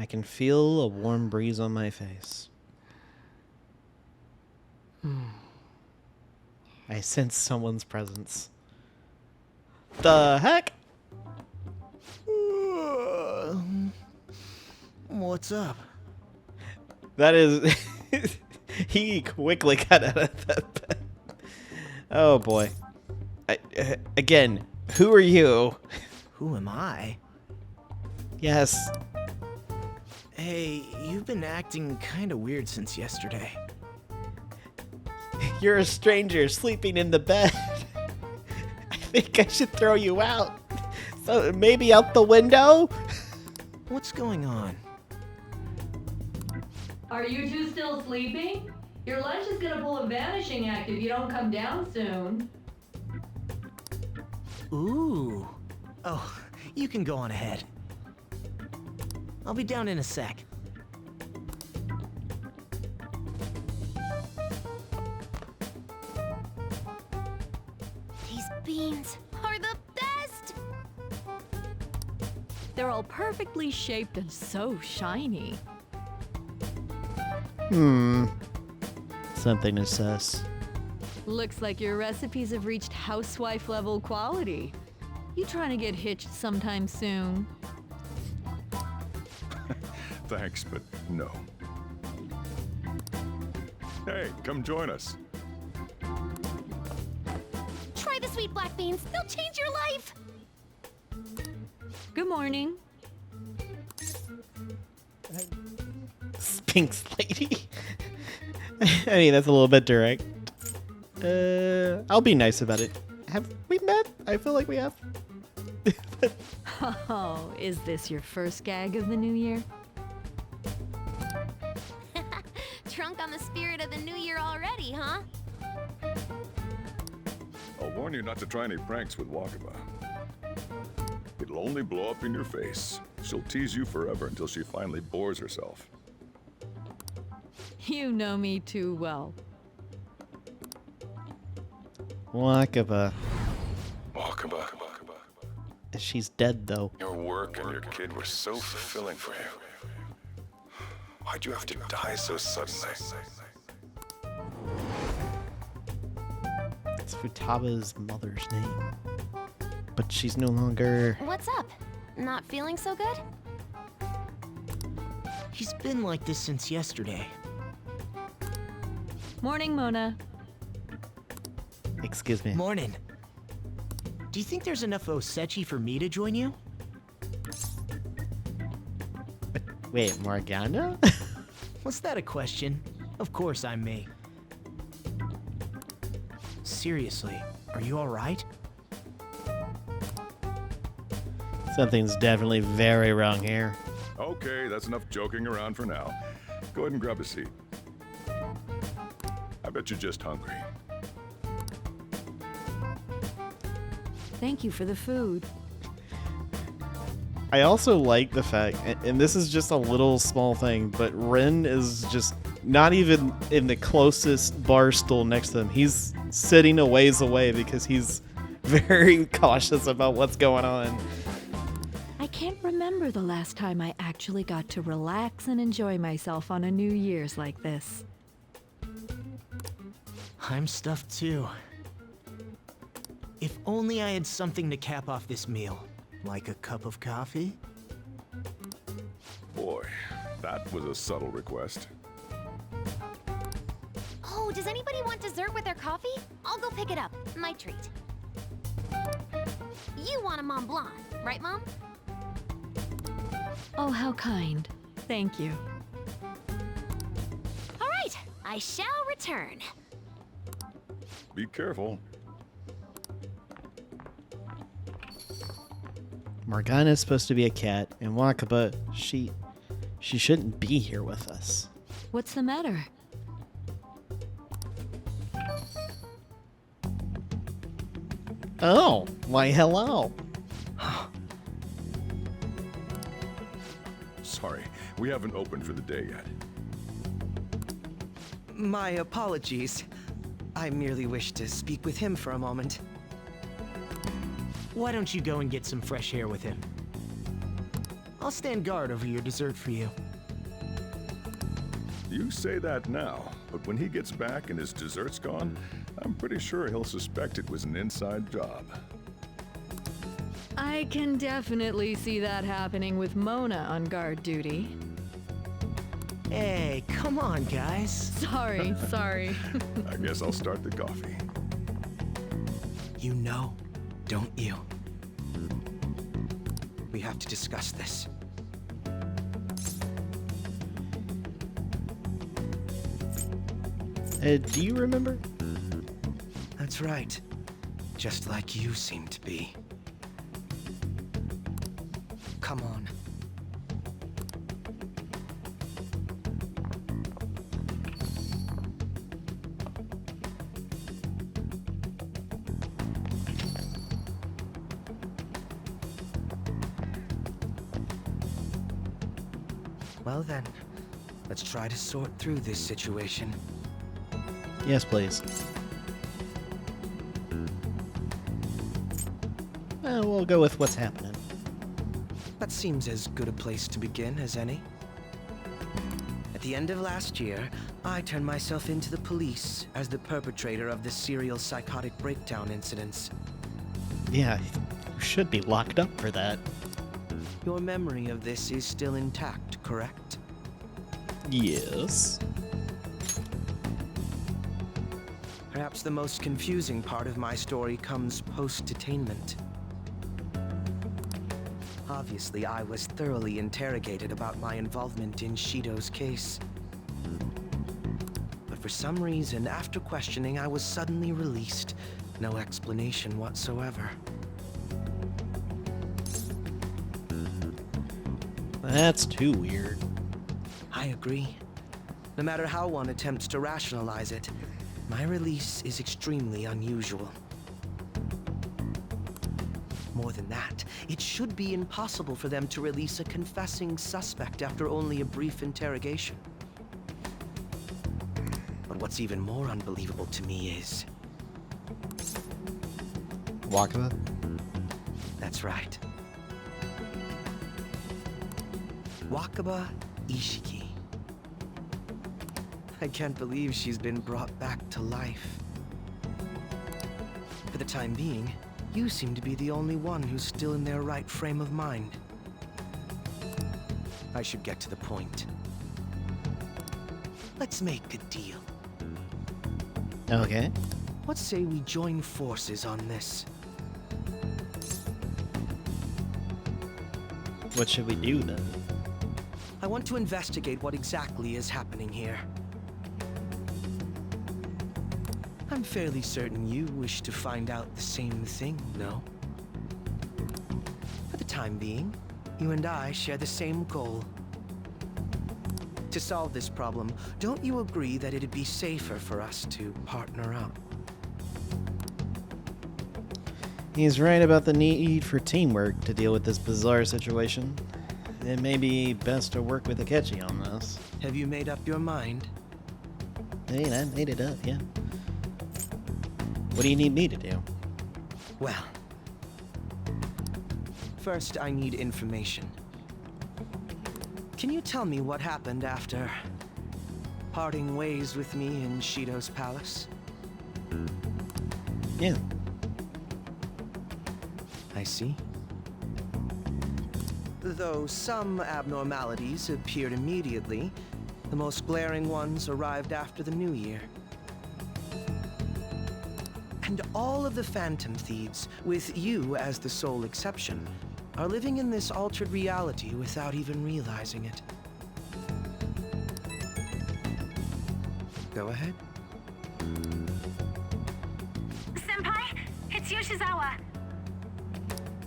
can feel a warm breeze on my face. I sense someone's presence. The heck? What's up? That is... He quickly got out of that bed. Oh boy. Again, who are you? Who am I? Yes. Hey, you've been acting kinda weird since yesterday. You're a stranger sleeping in the bed. I think I should throw you out. So maybe out the window? What's going on? Are you two still sleeping? Your lunch is gonna pull a vanishing act if you don't come down soon. Ooh. Oh, you can go on ahead. I'll be down in a sec. These beans are the best! They're all perfectly shaped and so shiny. Something is sus. Looks like your recipes have reached housewife level quality. You trying to get hitched sometime soon? Thanks, but no. Hey, come join us. Try the sweet black beans, they'll change your life! Good morning. Sphinx lady. I mean, that's a little bit direct. I'll be nice about it. Have we met? I feel like we have. Oh, is this your first gag of the new year? Drunk on the spirit of the new year already, huh? I'll warn you not to try any pranks with Wakaba. It'll only blow up in your face. She'll tease you forever until she finally bores herself. You know me too well. Wakaba. Wakaba. She's dead, though. Your work and your kid were so fulfilling for you. Why'd you have to die so suddenly? It's Futaba's mother's name. But she's no longer... What's up? Not feeling so good? He's been like this since yesterday. Morning, Mona. Excuse me. Morning. Do you think there's enough Osechi for me to join you? Wait, Morgana? Was that a question? Of course I'm me. Seriously, are you alright? Something's definitely very wrong here. Okay, that's enough joking around for now. Go ahead and grab a seat. I bet you're just hungry. Thank you for the food. I also like the fact, and this is just a little small thing, but Ren is just not even in the closest bar stool next to him. He's sitting a ways away because he's very cautious about what's going on. I can't remember the last time I actually got to relax and enjoy myself on a New Year's like this. I'm stuffed too. If only I had something to cap off this meal. Like a cup of coffee? Boy, that was a subtle request. Oh, does anybody want dessert with their coffee? I'll go pick it up. My treat. You want a Mont Blanc, right, Mom? Oh, how kind. Thank you. All right, I shall return. Be careful. Morgana's supposed to be a cat, and Wakaba, she shouldn't be here with us. What's the matter? Oh, why hello. Sorry, we haven't opened for the day yet. My apologies. I merely wish to speak with him for a moment. Why don't you go and get some fresh air with him? I'll stand guard over your dessert for you. You say that now, but when he gets back and his dessert's gone, I'm pretty sure he'll suspect it was an inside job. I can definitely see that happening with Mona on guard duty. Hey, come on, guys. Sorry. I guess I'll start the coffee. You know, don't you? We have to discuss this. Do you remember? That's right. Just like you seem to be. Come on. Well then, let's try to sort through this situation. Yes, please. We'll go with what's happening. That seems as good a place to begin as any. At the end of last year, I turned myself into the police as the perpetrator of the serial psychotic breakdown incidents. Yeah, you should be locked up for that. Your memory of this is still intact, correct? Yes. Perhaps the most confusing part of my story comes post-detainment. Obviously, I was thoroughly interrogated about my involvement in Shido's case. But for some reason, after questioning, I was suddenly released. No explanation whatsoever. That's too weird. I agree. No matter how one attempts to rationalize it, my release is extremely unusual. More than that, it should be impossible for them to release a confessing suspect after only a brief interrogation. But what's even more unbelievable to me is... Wakaba? That's right. Wakaba Ishiki. I can't believe she's been brought back to life. For the time being, you seem to be the only one who's still in their right frame of mind. I should get to the point. Let's make a deal. Okay. What say we join forces on this? What should we do then? I want to investigate what exactly is happening here. I'm fairly certain you wish to find out the same thing, no? For the time being, you and I share the same goal. To solve this problem, don't you agree that it'd be safer for us to partner up? He's right about the need for teamwork to deal with this bizarre situation. It may be best to work with Akechi on this. Have you made up your mind? Hey, I made it up, yeah. What do you need me to do? Well, first I need information. Can you tell me what happened after parting ways with me in Shido's palace? Yeah. I see. Though some abnormalities appeared immediately, the most glaring ones arrived after the new year. And all of the Phantom Thieves, with you as the sole exception, are living in this altered reality without even realizing it. Go ahead. Senpai, it's Yoshizawa.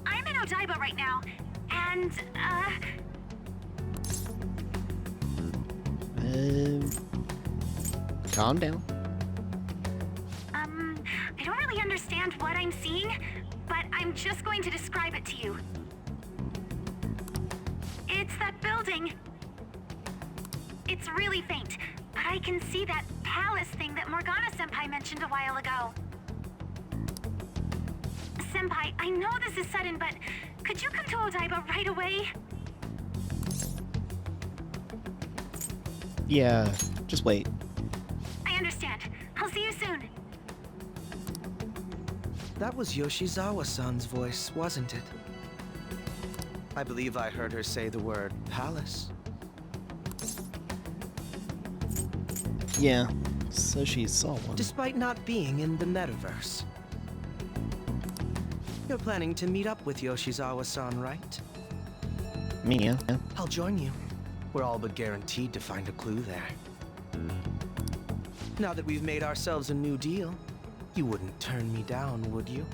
I'm in Odaiba right now, and, Calm down. I don't really understand what I'm seeing, but I'm just going to describe it to you. It's that building. It's really faint, but I can see that palace thing that Morgana-senpai mentioned a while ago. Senpai, I know this is sudden, but could you come to Odaiba right away? Yeah, just wait. I understand. I'll see you soon. That was Yoshizawa-san's voice, wasn't it? I believe I heard her say the word palace. Yeah, so she saw one. Despite not being in the metaverse. You're planning to meet up with Yoshizawa-san, right? Me, yeah. I'll join you. We're all but guaranteed to find a clue there. Now that we've made ourselves a new deal, you wouldn't turn me down, would you?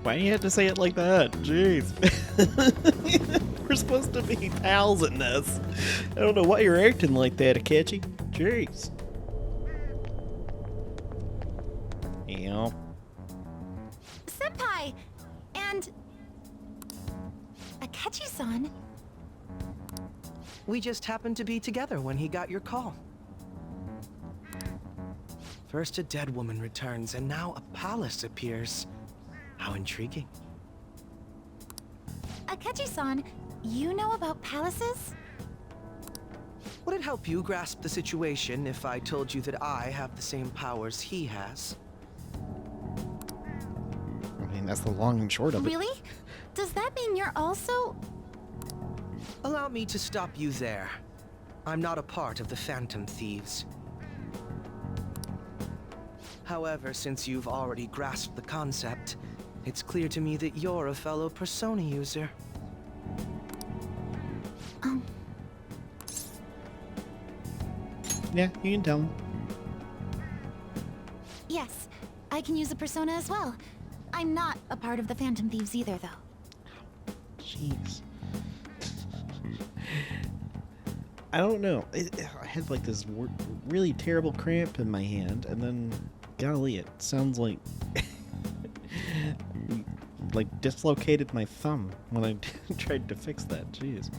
Why do you have to say it like that? Jeez. We're supposed to be pals in this. I don't know why you're acting like that, Akechi. Jeez. Yeah. Senpai! And... Akechi-san? We just happened to be together when he got your call. First a dead woman returns, and now a palace appears. How intriguing. Akechi-san, you know about palaces? Would it help you grasp the situation if I told you that I have the same powers he has? I mean, that's the long and short of it. Really? Does that mean you're also... Allow me to stop you there. I'm not a part of the Phantom Thieves. However, since you've already grasped the concept, it's clear to me that you're a fellow Persona user. Yeah, you can tell him. Yes, I can use a persona as well. I'm not a part of the Phantom Thieves either, though. Jeez. I don't know. I had like this really terrible cramp in my hand, and then, golly, it sounds like dislocated my thumb when I tried to fix that. Jeez.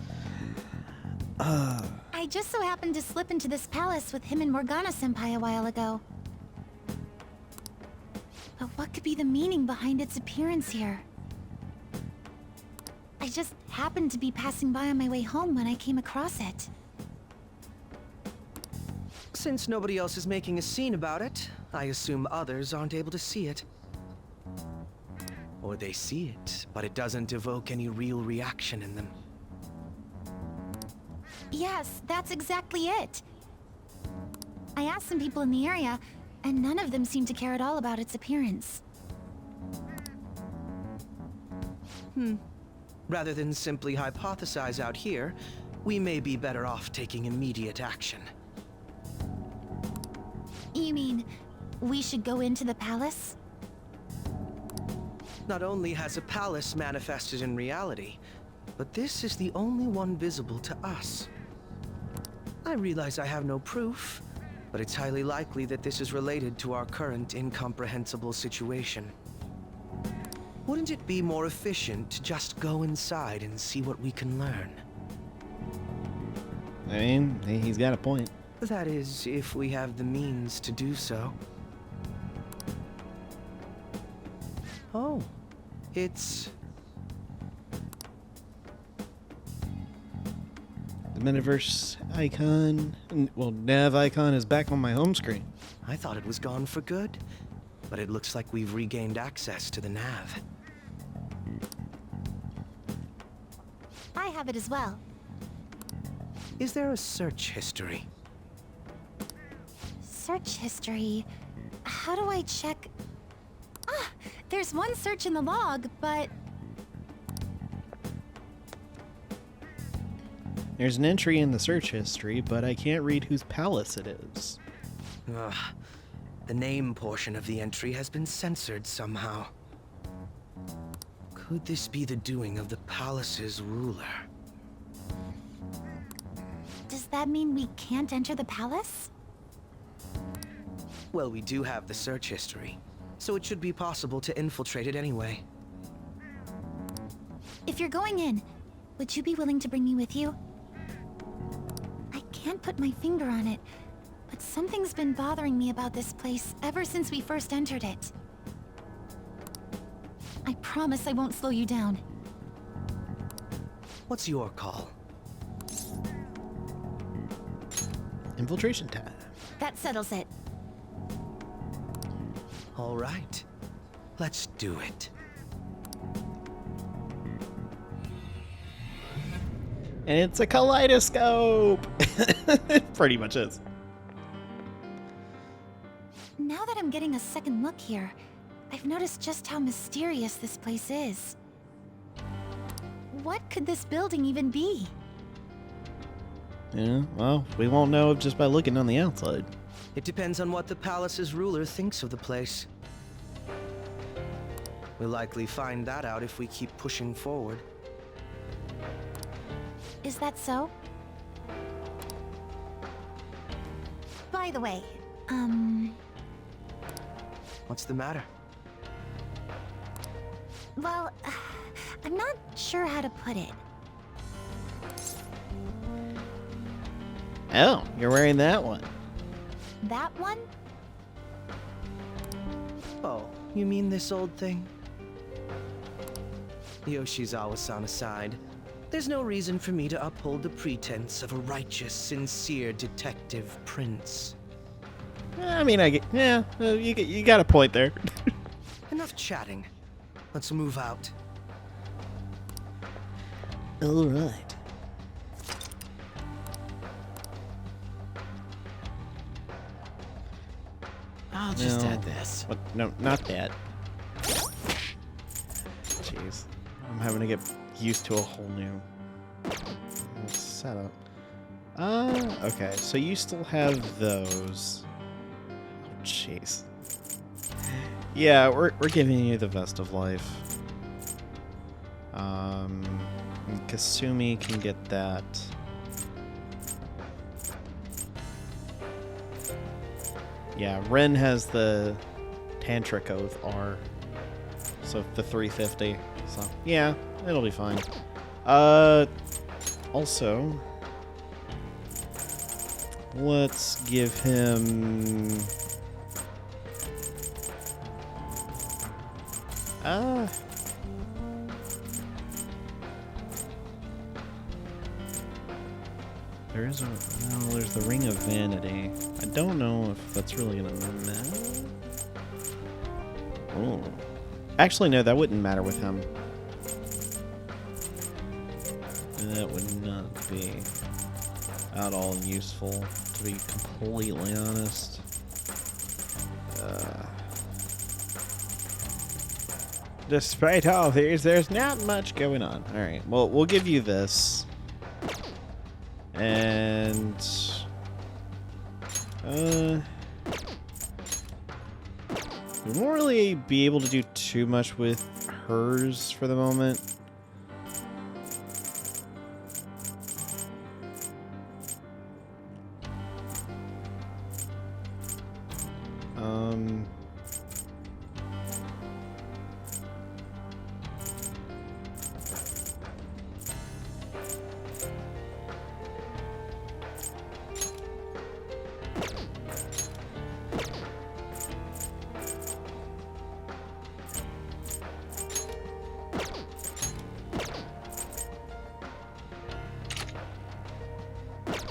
I just so happened to slip into this palace with him and Morgana-senpai a while ago. But what could be the meaning behind its appearance here? I just happened to be passing by on my way home when I came across it. Since nobody else is making a scene about it, I assume others aren't able to see it. Or they see it, but it doesn't evoke any real reaction in them. Yes, that's exactly it. I asked some people in the area, and none of them seemed to care at all about its appearance. Rather than simply hypothesize out here, we may be better off taking immediate action. You mean, we should go into the palace? Not only has a palace manifested in reality, but this is the only one visible to us. I realize I have no proof, but it's highly likely that this is related to our current incomprehensible situation. Wouldn't it be more efficient to just go inside and see what we can learn? I mean, he's got a point. That is, if we have the means to do so. Oh, it's... The metaverse icon, well, nav icon is back on my home screen. I thought it was gone for good, but it looks like we've regained access to the nav. I have it as well. Is there a search history? Search history... How do I check... Ah! There's one search in the log, but... There's an entry in the search history, but I can't read whose palace it is. Ugh. The name portion of the entry has been censored somehow. Could this be the doing of the palace's ruler? Does that mean we can't enter the palace? Well, we do have the search history, so it should be possible to infiltrate it anyway. If you're going in, would you be willing to bring me with you? I can't put my finger on it, but something's been bothering me about this place ever since we first entered it. I promise I won't slow you down. What's your call? infiltration time. That settles it. All right. Let's do it. And it's a kaleidoscope! It pretty much is. Now that I'm getting a second look here, I've noticed just how mysterious this place is. What could this building even be? Yeah, well, we won't know just by looking on the outside. It depends on what the palace's ruler thinks of the place. We'll likely find that out if we keep pushing forward. Is that so? By the way, What's the matter? well, I'm not sure how to put it. Oh, you're wearing that one. That one? Oh, you mean this old thing? Yoshizawa-san aside, there's no reason for me to uphold the pretense of a righteous, sincere detective prince. I mean, you got a point there. Enough chatting. Let's move out. All right. I'll just No. add this. What? No, not that. Jeez. I'm having to get used to a whole new setup. Okay, so you still have those. Oh, jeez. Yeah, we're giving you the best of life. Kasumi can get that. Yeah, Ren has the Tantric Oath R. So the 350. So yeah, it'll be fine. Also, let's give him there's the Ring of Vanity. I don't know if that's really gonna matter. Oh. Actually, no, that wouldn't matter with him. That would not be at all useful, to be completely honest. Despite all these, there's not much going on. Alright, well, we'll give you this. And... we won't really be able to do too much with hers for the moment.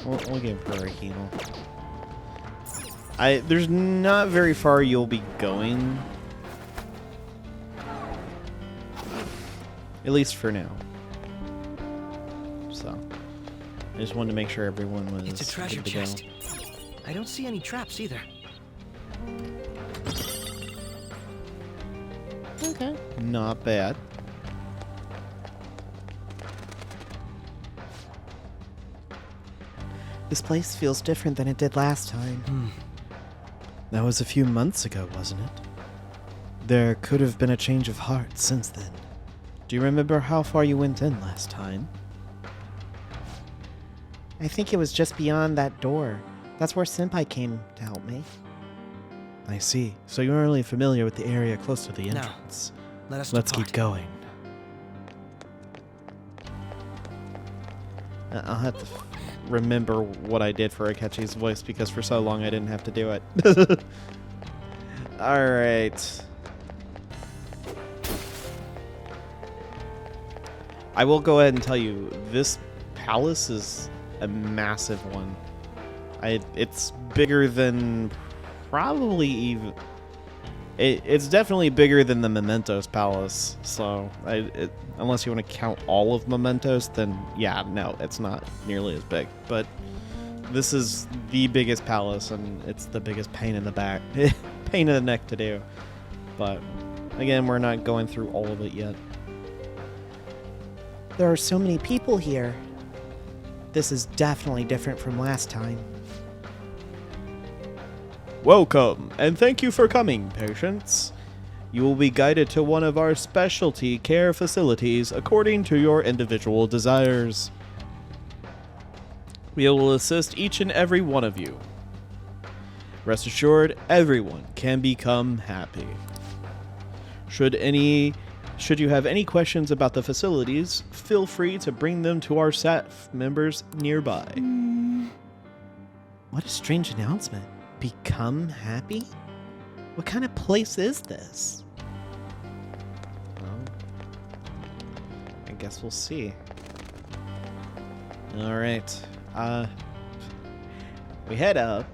We'll give her a heal. There's not very far you'll be going. At least for now. So, I just wanted to make sure everyone was It's a treasure good to go. chest. I don't see any traps either. Okay. Not bad. This place feels different than it did last time. That was a few months ago, wasn't it? There could have been a change of heart since then. Do you remember how far you went in last time? I think it was just beyond that door. That's where Senpai came to help me. I see. So you're really familiar with the area close to the Now, entrance. Let's Let's depart. keep going. I'll have to remember what I did for Akechi's voice because for so long I didn't have to do it. Alright. I will go ahead and tell you, this palace is a massive one. It's bigger than probably even. It's definitely bigger than the Mementos Palace. So, unless you want to count all of Mementos, then yeah, no, it's not nearly as big. But this is the biggest palace, and it's the biggest pain in the back, pain in the neck to do. But again, we're not going through all of it yet. There are so many people here. This is definitely different from last time. Welcome, and thank you for coming, patients. You will be guided to one of our specialty care facilities according to your individual desires. We will assist each and every one of you. Rest assured, everyone can become happy. Should you have any questions about the facilities, feel free to bring them to our staff members nearby. What a strange announcement. Become happy? What kind of place is this? Well, I guess we'll see. Alright. We head up.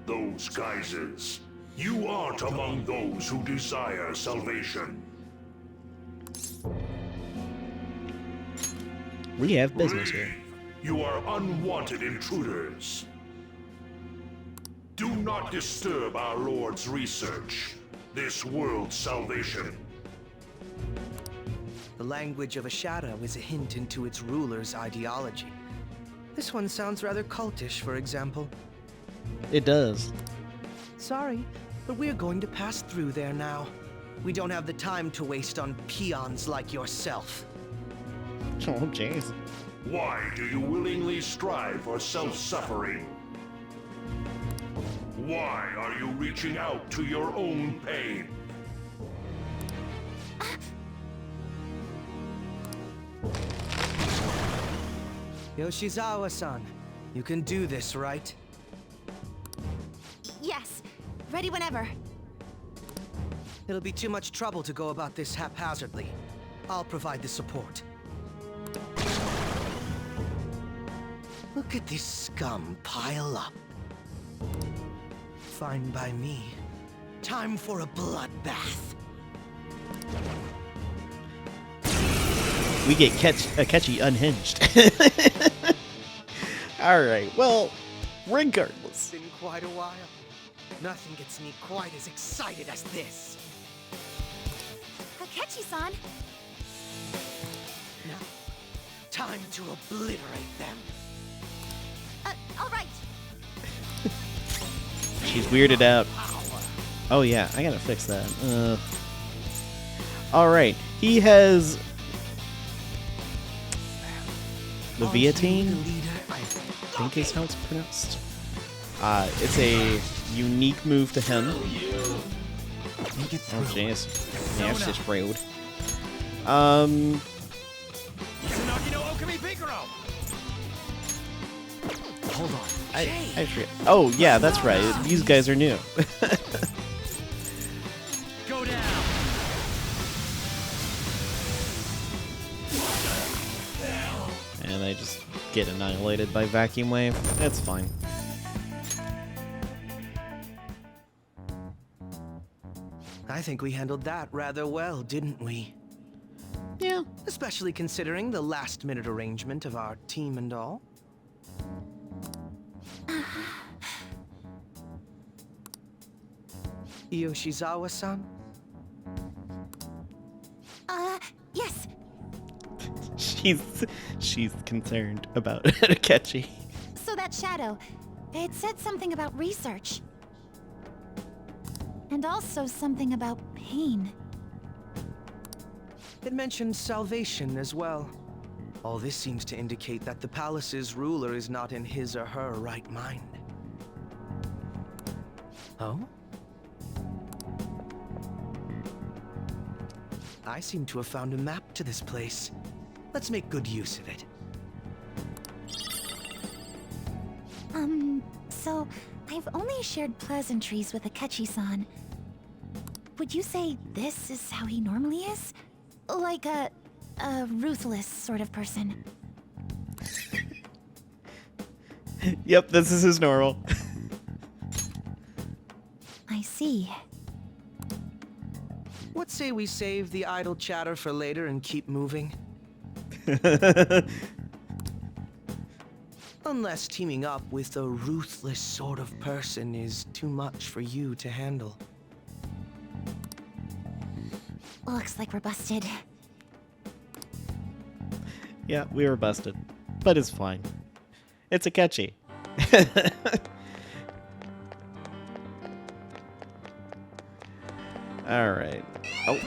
Those guises. You aren't among those who desire salvation. We have business here. Leave. You are unwanted intruders. Do not disturb our Lord's research. This world's salvation. The language of a shadow is a hint into its ruler's ideology. This one sounds rather cultish, for example. It does. Sorry, but we're going to pass through there now. We don't have the time to waste on peons like yourself. Oh, jeez. Why do you willingly strive for self-suffering? Why are you reaching out to your own pain? Yoshizawa-san, you can do this, right? Yes, ready whenever. It'll be too much trouble to go about this haphazardly. I'll provide the support. Look at this scum pile up. Fine by me. Time for a bloodbath. We get catchy unhinged. Alright, well, regardless. It's been quite a while. Nothing gets me quite as excited as this. Akechi-san! Now, time to obliterate them. Alright. She's weirded out. Oh yeah, I gotta fix that. Alright, he has Leviatine, I think is how it's pronounced. It's a unique move to him. Oh jeez. Yeah, it's just rude. Hold on. I forget. Oh yeah, that's right. These guys are new. Go down. And they just get annihilated by vacuum wave. That's fine. I think we handled that rather well, didn't we? Yeah. Especially considering the last-minute arrangement of our team and all. Yoshizawa-san? Yes. She's concerned about Akechi. So that shadow, it said something about research. And also something about pain. It mentioned salvation as well. All this seems to indicate that the palace's ruler is not in his or her right mind. Oh? I seem to have found a map to this place. Let's make good use of it. So I've only shared pleasantries with Akechi-san. Would you say this is how he normally is? Like a ruthless sort of person? Yep, this is his normal. I see. What say we save the idle chatter for later and keep moving? Unless teaming up with a ruthless sort of person is too much for you to handle. Looks like we're busted. Yeah, we were busted. But it's fine. It's a catchy. Alright. Oh.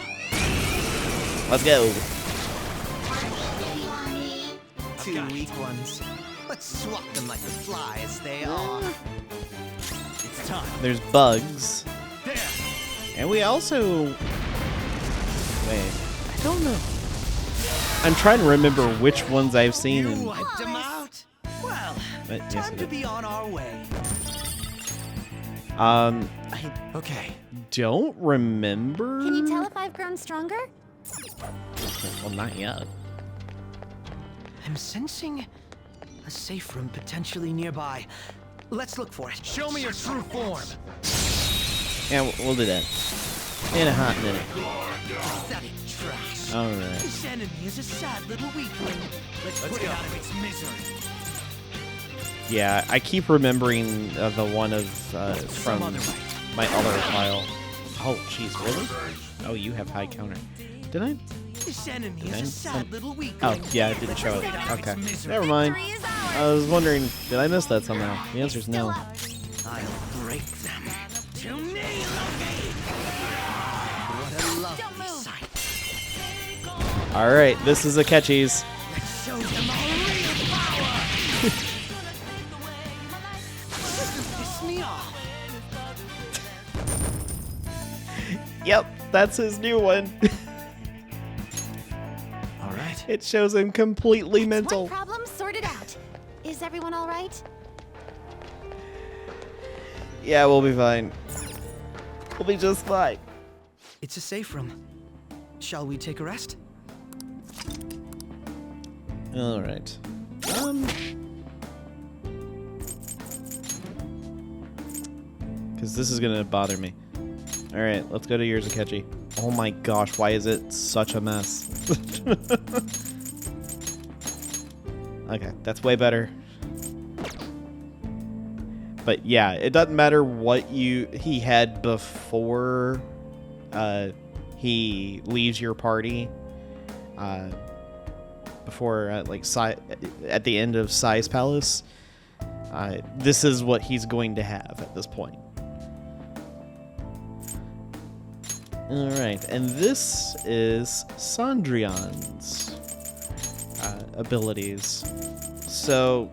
Let's go. Two weak ones. Let's swat them like the flies they are. It's time. There's bugs. There. And we also... Wait. I don't know. I'm trying to remember which ones I've seen. You And wiped them out? Well, But yes, time I to did. be on our way. I Okay. don't remember. Can you tell if I've grown stronger? Well, not yet. I'm sensing a safe room potentially nearby. Let's look for it. Show me your true form. Yeah, we'll do that. In a hot minute. Pathetic trash. Alright. This enemy is a sad little weakling. Let's put it out of its misery. Yeah, I keep remembering the one of from Some other way. my other file. Oh, jeez, really? Oh, you have high counter. Did I? This enemy Did I? is a sad little weakling. Oh, yeah, it didn't show it. Let's put out of Okay, its misery. never mind. Victory is ours. I was wondering, did I miss that somehow? The answer's Still no. ours. I'll break them. To me, Loki! What a lovely sight. All right, this is a catchies. Let's show them our real power! Just piss me off. Yep, that's his new one. All right. It shows him completely One mental. problem sorted out. Is everyone all right? Yeah, we'll be fine. We'll be just fine. It's a safe room. Shall we take a rest? All right. Because this is gonna bother me. All right, let's go to Yurzakechi. Oh my gosh, why is it such a mess? Okay, that's way better. But yeah, it doesn't matter what he had before he leaves your party. Before like at the end of Sai's Palace, this is what he's going to have at this point. All right, and this is Sandrian's abilities. So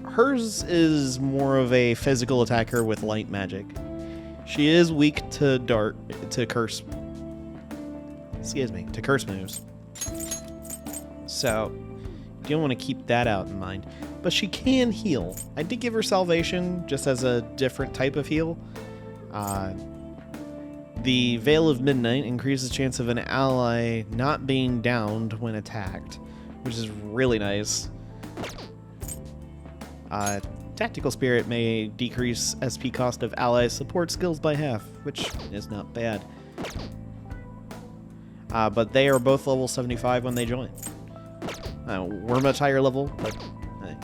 hers is more of a physical attacker with light magic. She is weak to curse moves. So you don't want to keep that out in mind. But she can heal. I did give her salvation just as a different type of heal. The Veil of Midnight increases the chance of an ally not being downed when attacked, which is really nice. Tactical Spirit may decrease SP cost of allies' support skills by half, which is not bad. But they are both level 75 when they join. We're much higher level, but hey.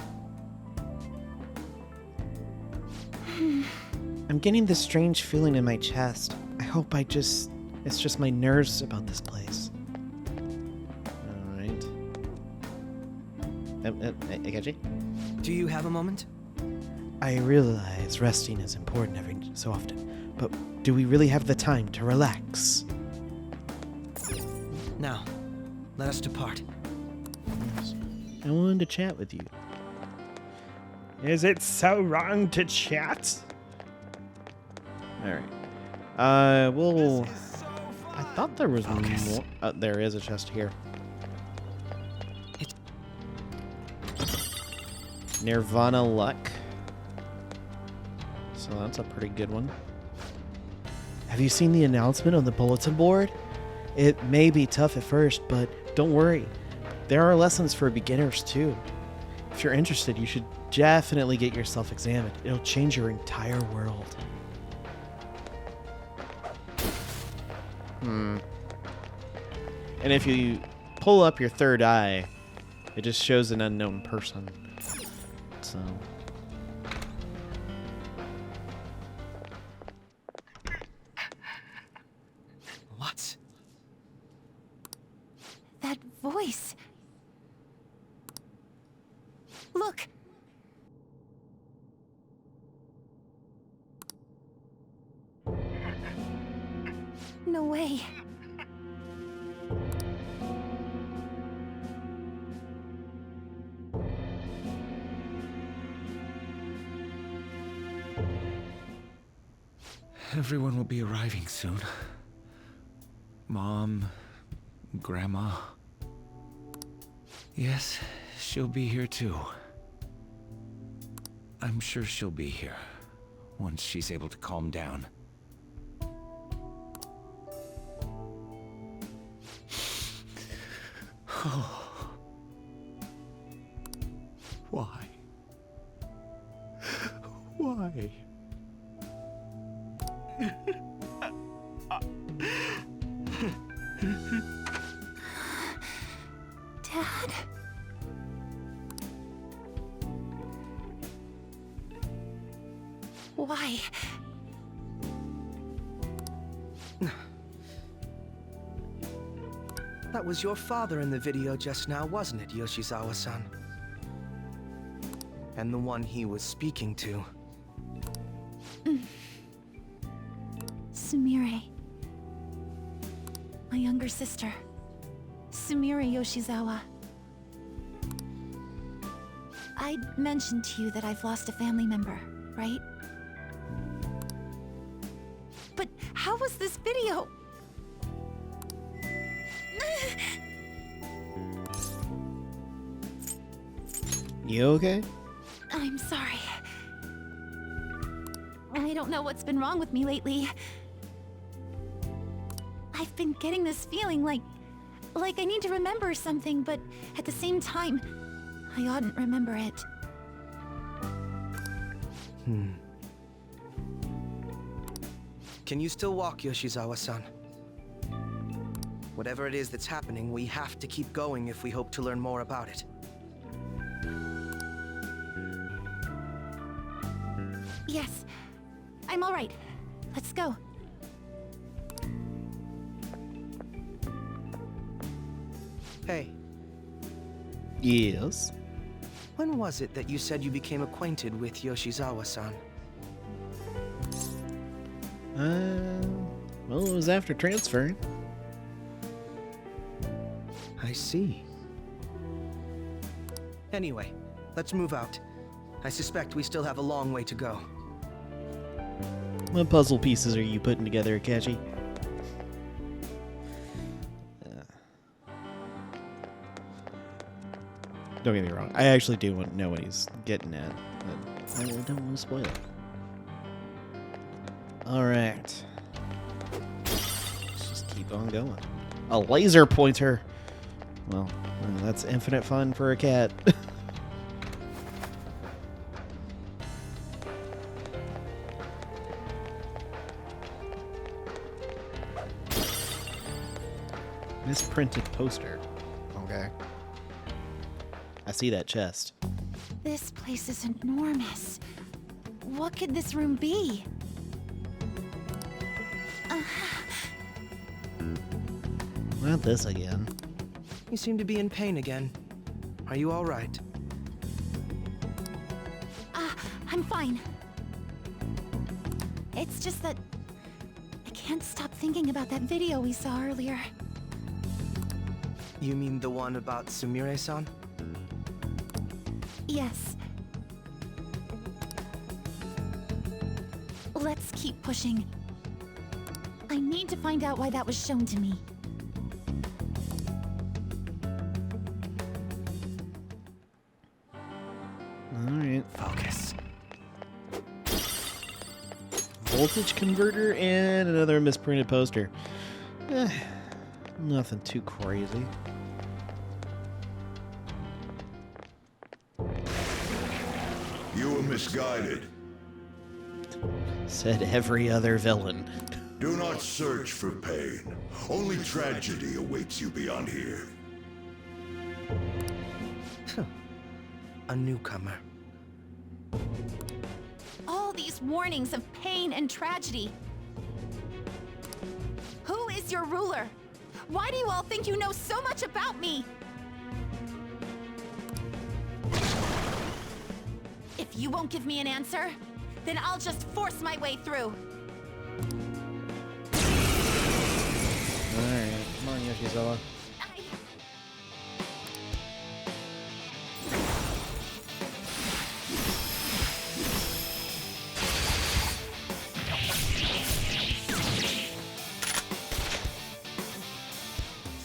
I'm getting this strange feeling in my chest. I hope it's just my nerves about this place. Alright. Ikechi? Do you have a moment? I realize resting is important every so often, but do we really have the time to relax? Now, let us depart. I wanted to chat with you. Is it so wrong to chat? Alright. We'll... I thought there was more... there is a chest here. Nirvana Luck. So that's a pretty good one. Have you seen the announcement on the bulletin board? It may be tough at first, but don't worry. There are lessons for beginners too. If you're interested, you should definitely get yourself examined. It'll change your entire world. And if you pull up your third eye, it just shows an unknown person. So... What? That voice. Look. No way. Everyone will be arriving soon. Mom, Grandma. Yes, she'll be here too. I'm sure she'll be here once she's able to calm down. Why? Why? Dad? Why? That was your father in the video just now, wasn't it, Yoshizawa-san? And the one he was speaking to. Sumire. My younger sister. Sumire Yoshizawa. I mentioned to you that I've lost a family member, right? But how was this video? You okay? I'm sorry. I don't know what's been wrong with me lately. I've been getting this feeling like I need to remember something, but at the same time, I oughtn't remember it. Can you still walk, Yoshizawa-san? Whatever it is that's happening, we have to keep going if we hope to learn more about it. Yes, I'm all right. Let's go. Hey, Yes. when was it that you said you became acquainted with Yoshizawa-san? Well, it was after transferring. I see. Anyway, let's move out. I suspect we still have a long way to go. What puzzle pieces are you putting together, Akechi? Don't get me wrong. I actually do want to know what he's getting at, but I don't want to spoil it. Alright. Let's just keep on going. A laser pointer! Well, that's infinite fun for a cat. Misprinted poster. Okay. I see that chest. This place is enormous. What could this room be? Not this again. You seem to be in pain again. Are you all right? I'm fine. It's just that I can't stop thinking about that video we saw earlier. You mean the one about Sumire-san? Yes. Let's keep pushing. I need to find out why that was shown to me. Alright. Focus. Voltage converter and another misprinted poster. Nothing too crazy. misguided. Said every other villain. Do not search for pain. Only tragedy awaits you beyond here. A newcomer. All these warnings of pain and tragedy. Who is your ruler? Why do you all think you know so much about me? If you won't give me an answer, then I'll just force my way through. Alright, come on, Yoshizawa.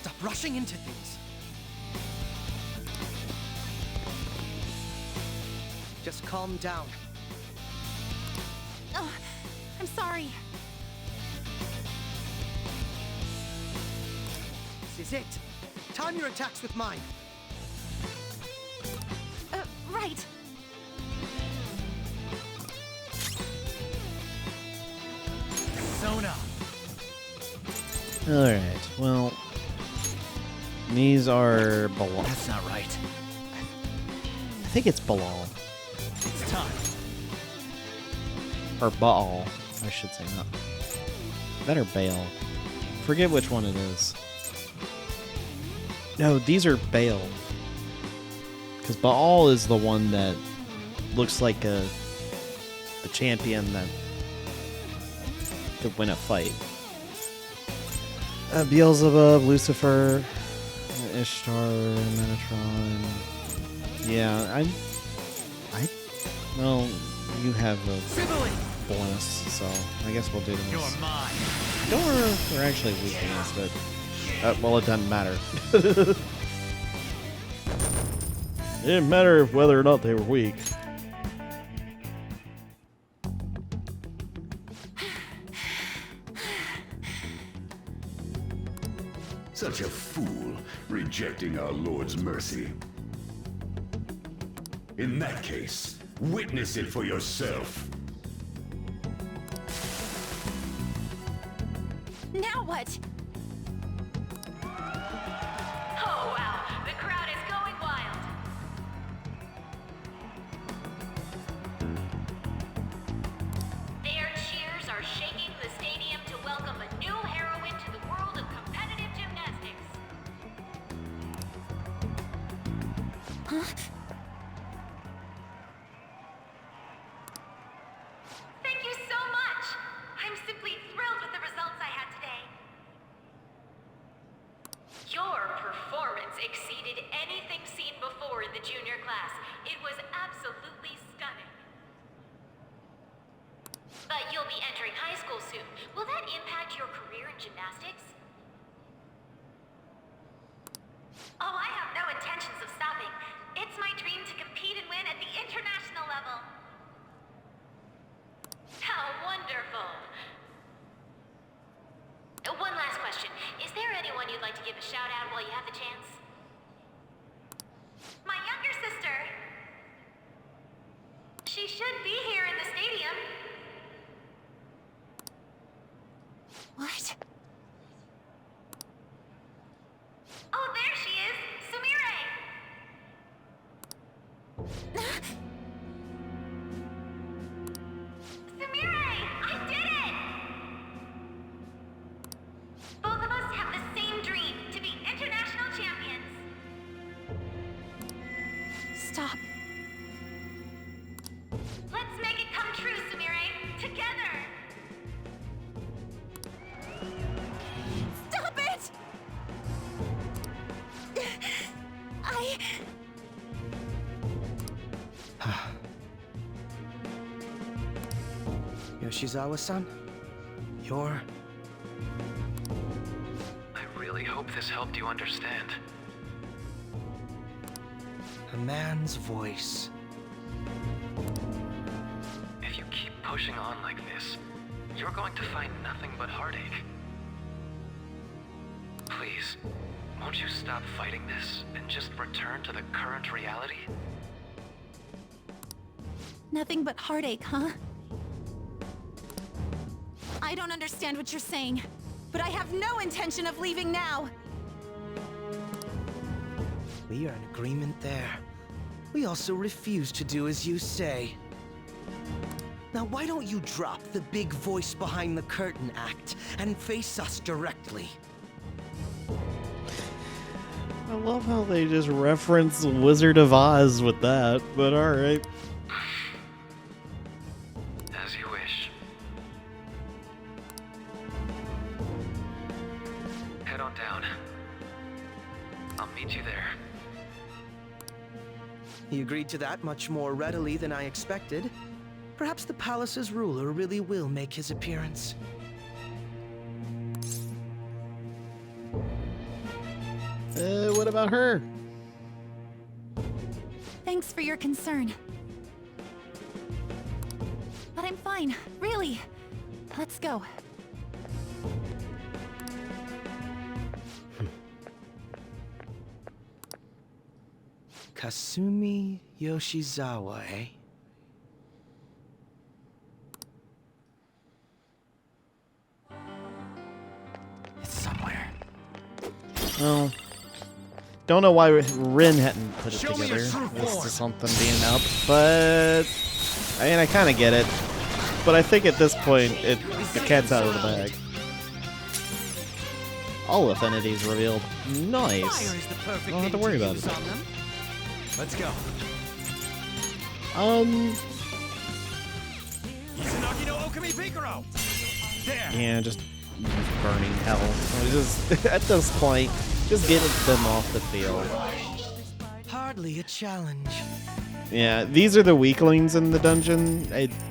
Stop rushing into things. Just calm down. Oh, I'm sorry. This is it. Time your attacks with mine. Right. Sona. Alright, well... These are Balal. That's not right. I think it's Balal. It's time. Or Baal, I should say, not. That or Baal. Forget which one it is. No, these are Baal. Because Baal is the one that looks like a champion that could win a fight. Beelzebub, Lucifer, Ishtar, Metatron. Yeah, well, you have a bonus, so I guess we'll do this. You're mine. We're actually weak against it. Well, it doesn't matter. It didn't matter whether or not they were weak. Such a fool, rejecting our Lord's mercy. In that case, witness it for yourself. Now what? Oh, wow. The crowd is going wild. Their cheers are shaking the stadium to welcome a new heroine to the world of competitive gymnastics. Thank you so much. I'm simply thrilled with the results I had today. Your performance exceeded anything seen before in the junior class. It was absolutely stunning. But you'll be entering high school soon. Will that impact your career in gymnastics? Oh, I have no intentions of stopping. It's my dream to compete and win at the international level. How wonderful. One last question. Is there anyone you'd like to give a shout out while you have the chance? My younger sister. She should be here in the stadium. What? Oh, there she is! Sumire! Sumire! I did it! Both of us have the same dream, to be international champions. Stop. Let's make it come true, Sumire! Together! Stop it! Yoshizawa-san, you're... I really hope this helped you understand. a man's voice. If you keep pushing on like this, you're going to find nothing but heartache. Please, won't you stop fighting this and just return to the current reality? Nothing but heartache, huh? I don't understand what you're saying, but I have no intention of leaving now. We are in agreement there. We also refuse to do as you say. Now why don't you drop the big voice behind the curtain act and face us directly? I love how they just reference Wizard of Oz with that, but alright. As you wish. Head on down. I'll meet you there. He agreed to that much more readily than I expected. Perhaps the palace's ruler really will make his appearance. What about her? Thanks for your concern. But I'm fine, really. Let's go. Kasumi Yoshizawa, eh? It's somewhere. Well, don't know why Rin hadn't put it Show me your together true as form. to something being up, but I mean, I kind of get it. But I think at this point, the cat's out of the bag. All affinities revealed. Nice. Fire is the perfect Don't have to thing worry about use it. on them. Let's go. Izanagi no Okami Pikaro. There. Yeah, just burning hell. Just at this point, just getting them off the field. Hardly a challenge. Yeah, these are the weaklings in the dungeon.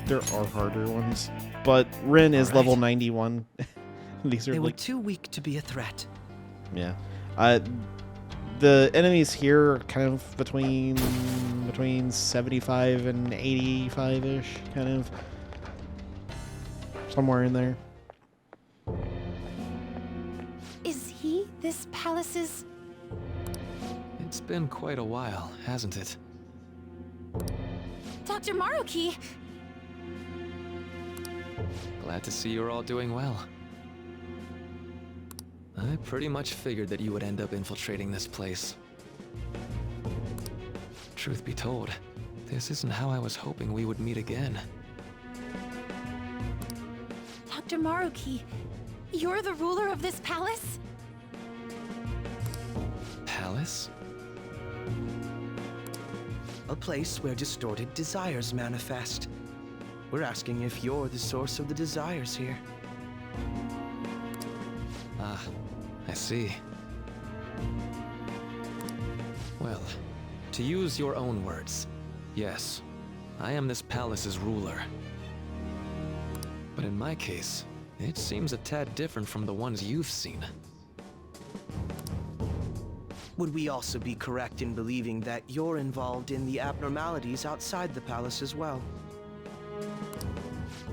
There are harder ones, but Rin is level 91. These are They were like, too weak to be a threat. yeah. The enemies here are kind of between 75 and 85-ish, kind of somewhere in there. Is he this palace's... It's been quite a while, hasn't it? Dr. Maruki? Glad to see you're all doing well. I pretty much figured that you would end up infiltrating this place. Truth be told, this isn't how I was hoping we would meet again. Dr. Maruki, you're the ruler of this palace? Palace? A place where distorted desires manifest. We're asking if you're the source of the desires here. Ah, I see. Well, to use your own words, yes, I am this palace's ruler. But in my case, it seems a tad different from the ones you've seen. Would we also be correct in believing that you're involved in the abnormalities outside the palace as well?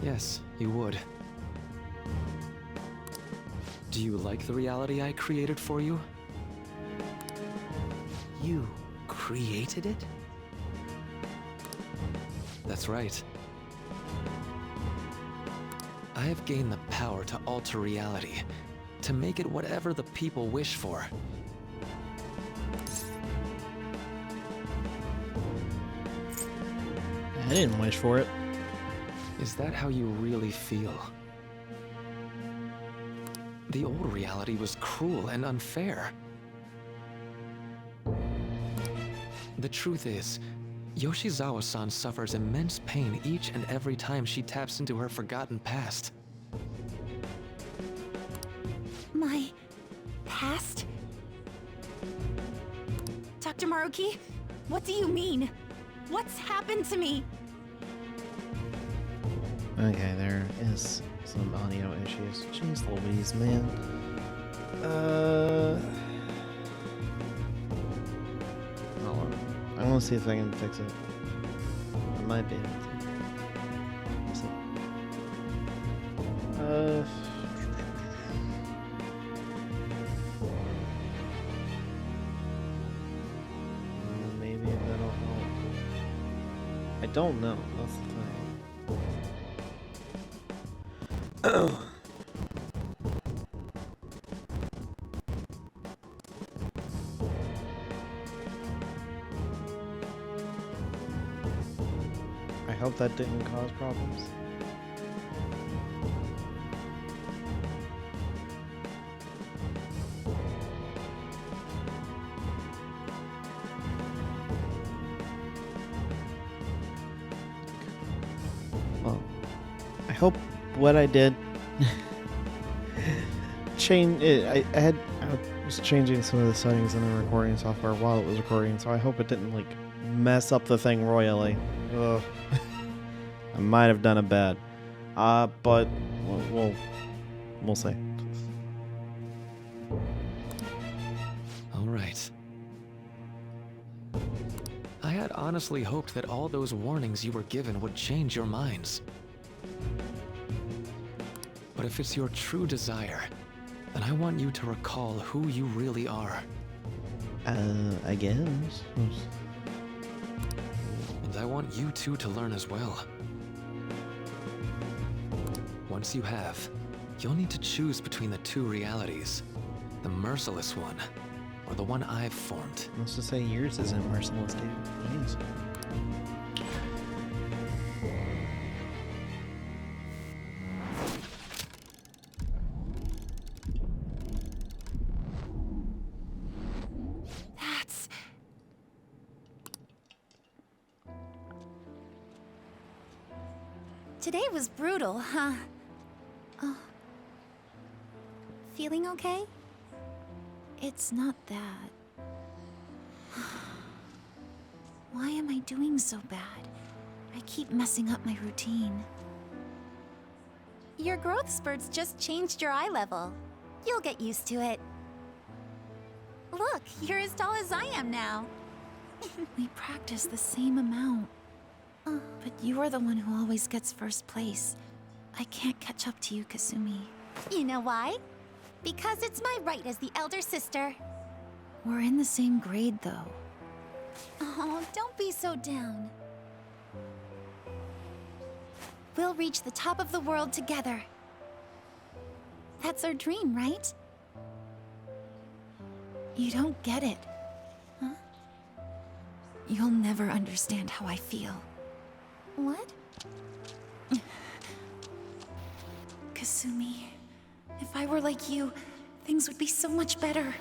Yes, you would. Do you like the reality I created for you? You created it? That's right. I have gained the power to alter reality, to make it whatever the people wish for. I didn't wish for it. Is that how you really feel? The old reality was cruel and unfair. The truth is, Yoshizawa-san suffers immense pain each and every time she taps into her forgotten past. My... past? Dr. Maruki, what do you mean? What's happened to me? Okay, there is some audio issues. Jeez Louise, man. Hold on. I want to see if I can fix it. I might be able to. Let's see. Maybe that'll help. I don't know. That's the thing. I hope that didn't cause problems. Well, I hope what I did change it. I was changing some of the settings in the recording software while it was recording, so I hope it didn't like mess up the thing royally. Ugh. I might have done it bad. But we'll see. All right. I had honestly hoped that all those warnings you were given would change your minds. But if it's your true desire, then I want you to recall who you really are. I guess. And I want you two to learn as well. Once you have, you'll need to choose between the two realities. The merciless one, or the one I've formed. Let's just say yours isn't merciless, dude. Jeez. That's... Today was brutal, huh? Oh. Feeling okay? It's not that. Why am I doing so bad? I keep messing up my routine. Your growth spurts just changed your eye level. You'll get used to it. Look, you're as tall as I am now. We practice the same amount. But you're the one who always gets first place. I can't catch up to you, Kasumi. You know why? Because it's my right as the elder sister. We're in the same grade, though. Oh, don't be so down. We'll reach the top of the world together. That's our dream, right? You don't get it. Huh? You'll never understand how I feel. What? Kasumi, if I were like you, things would be so much better.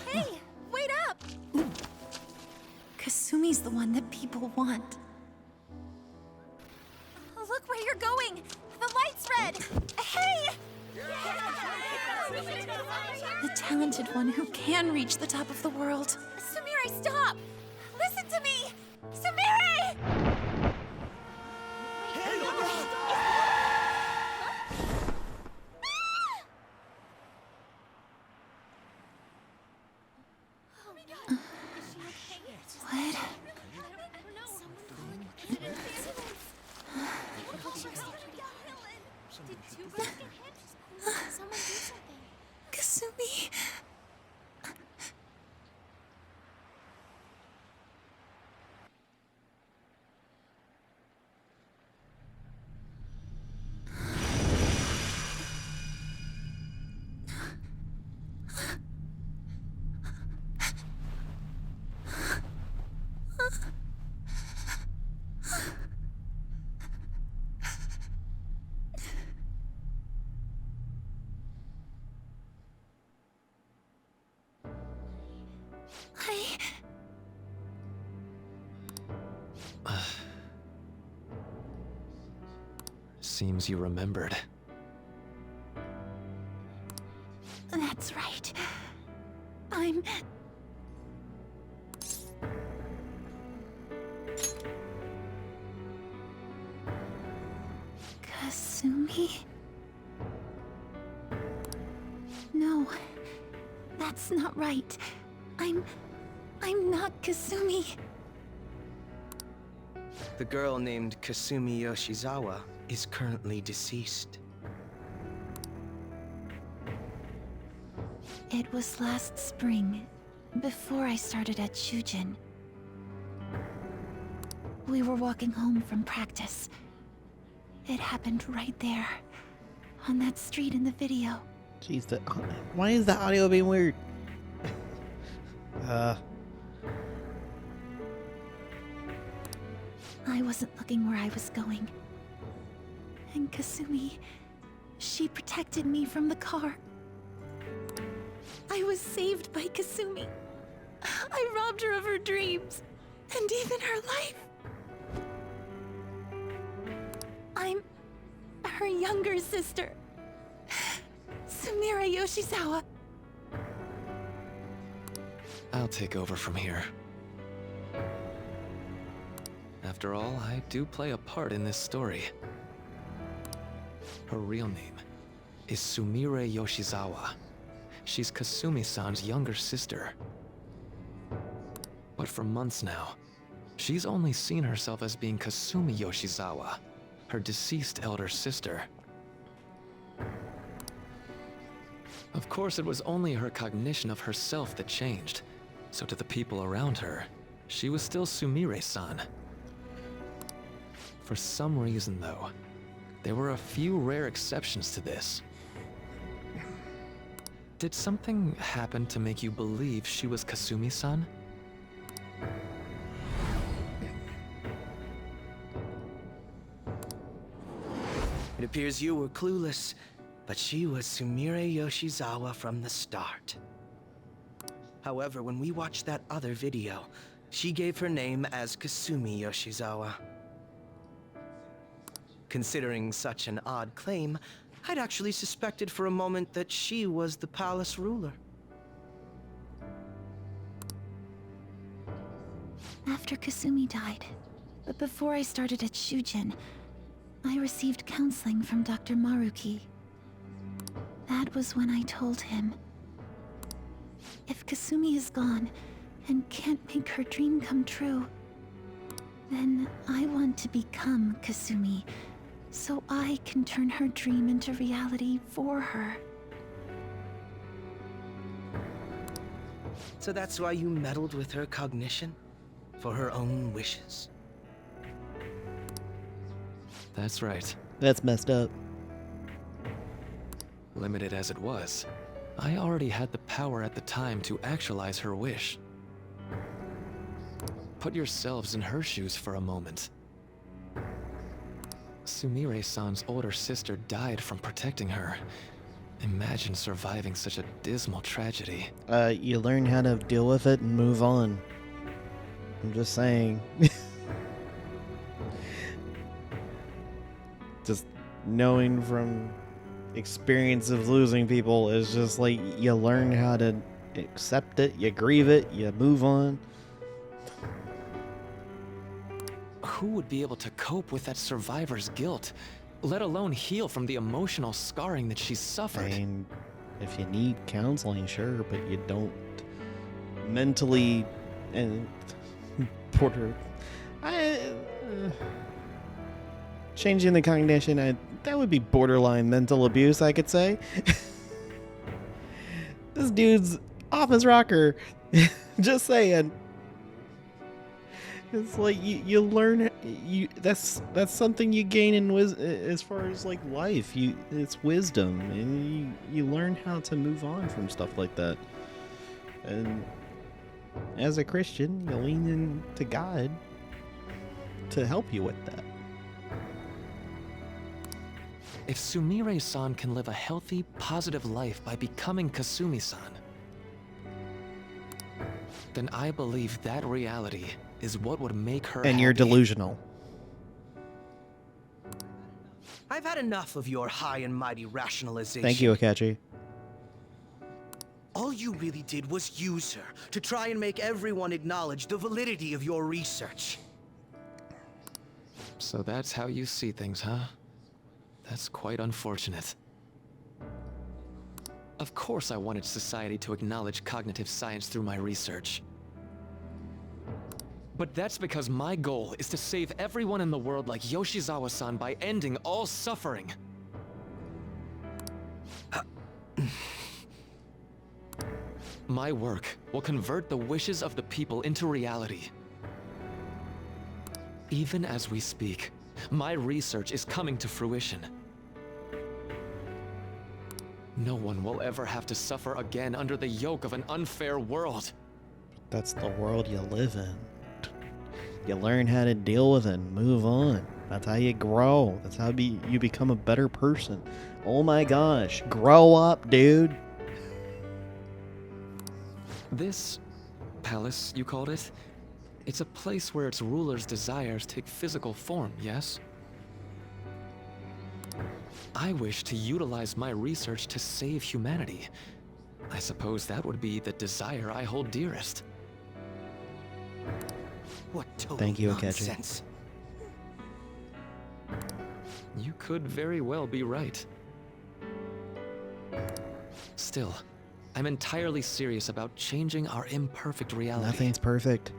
Hey, wait up! Kasumi's the one that people want. Look where you're going! The light's red! Hey! The talented one who can reach the top of the world. Sumire, stop! Listen to me! Sumire! What? Kasumi. Seems you remembered. That's right. I'm... Kasumi? No, that's not right. I'm not Kasumi. The girl named Kasumi Yoshizawa is currently deceased. It was last spring, before I started at Shujin. We were walking home from practice. It happened right there, on that street in the video. Jeez, why is the audio being weird? I wasn't looking where I was going. And Kasumi, she protected me from the car. I was saved by Kasumi. I robbed her of her dreams, and even her life. I'm her younger sister, Sumire Yoshizawa. I'll take over from here. After all, I do play a part in this story. Her real name is Sumire Yoshizawa. She's Kasumi-san's younger sister. But for months now, she's only seen herself as being Kasumi Yoshizawa, her deceased elder sister. Of course, it was only her cognition of herself that changed, so to the people around her, she was still Sumire-san. For some reason, though, there were a few rare exceptions to this. Did something happen to make you believe she was Kasumi-san? It appears you were clueless, but she was Sumire Yoshizawa from the start. However, when we watched that other video, she gave her name as Kasumi Yoshizawa. Considering such an odd claim, I'd actually suspected for a moment that she was the palace ruler. After Kasumi died, but before I started at Shujin, I received counseling from Dr. Maruki. That was when I told him, if Kasumi is gone and can't make her dream come true, then I want to become Kasumi, so I can turn her dream into reality for her. So that's why you meddled with her cognition? For her own wishes? That's right. That's messed up. Limited as it was, I already had the power at the time to actualize her wish. Put yourselves in her shoes for a moment. Sumire-san's older sister died from protecting her. Imagine surviving such a dismal tragedy. You learn how to deal with it and move on. I'm just saying. Just knowing from experience of losing people is just like you learn how to accept it, you grieve it, you move on. Who would be able to cope with that survivor's guilt, let alone heal from the emotional scarring that she's suffered? I mean, if you need counseling, sure, but you don't mentally and changing the cognition, that would be borderline mental abuse, I could say. This dude's off his rocker. Just saying. It's like you learn that's something you gain in as far as like life. It's wisdom, and you learn how to move on from stuff like that. And as a Christian, you lean into God to help you with that. If Sumire-san can live a healthy, positive life by becoming Kasumi-san, then I believe that reality is what would make her And happy. you're delusional. I've had enough of your high and mighty rationalization. Thank you, Akachi. All you really did was use her to try and make everyone acknowledge the validity of your research. So that's how you see things, huh? That's quite unfortunate. Of course I wanted society to acknowledge cognitive science through my research. But that's because my goal is to save everyone in the world like Yoshizawa-san by ending all suffering. My work will convert the wishes of the people into reality. Even as we speak, my research is coming to fruition. No one will ever have to suffer again under the yoke of an unfair world. That's the world you live in. You learn how to deal with it and move on. That's how you grow. That's how you become a better person. Oh my gosh. Grow up, dude. This palace, you called it? It's a place where its ruler's desires take physical form, yes? I wish to utilize my research to save humanity. I suppose that would be the desire I hold dearest. What total Thank you, Akechi. nonsense. You could very well be right. Still, I'm entirely serious about changing our imperfect reality. Nothing's perfect.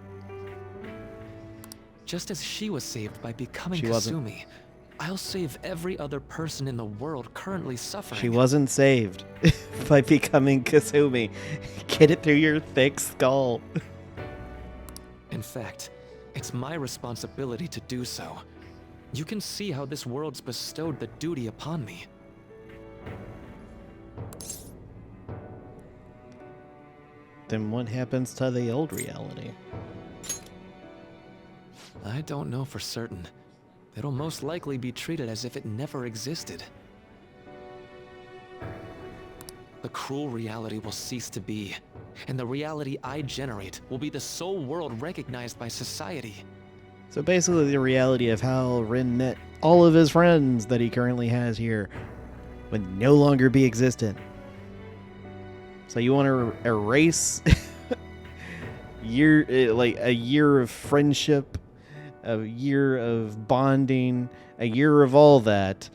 Just as she was saved by becoming She wasn't. Kasumi, I'll save every other person in the world currently suffering. She wasn't saved by becoming Kasumi. Get it through your thick skull. In fact, it's my responsibility to do so. You can see how this world's bestowed the duty upon me. Then what happens to the old reality? I don't know for certain. It'll most likely be treated as if it never existed. The cruel reality will cease to be, and the reality I generate will be the sole world recognized by society. So basically the reality of how Rin met all of his friends that he currently has here would no longer be existent. So you want to erase a year of friendship, a year of bonding, a year of all that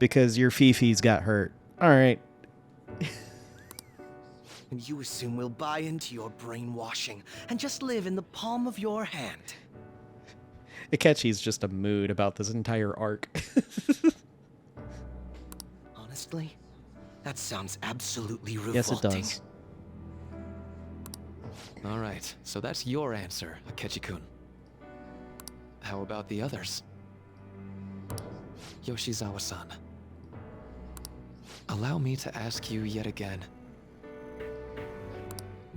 because your Fifi's got hurt. All right. And you assume we'll buy into your brainwashing and just live in the palm of your hand. Akechi's just a mood about this entire arc. Honestly, that sounds absolutely revolting. Yes, it does. All right, so that's your answer, Akechi-kun. How about the others? Yoshizawa-san. Allow me to ask you yet again.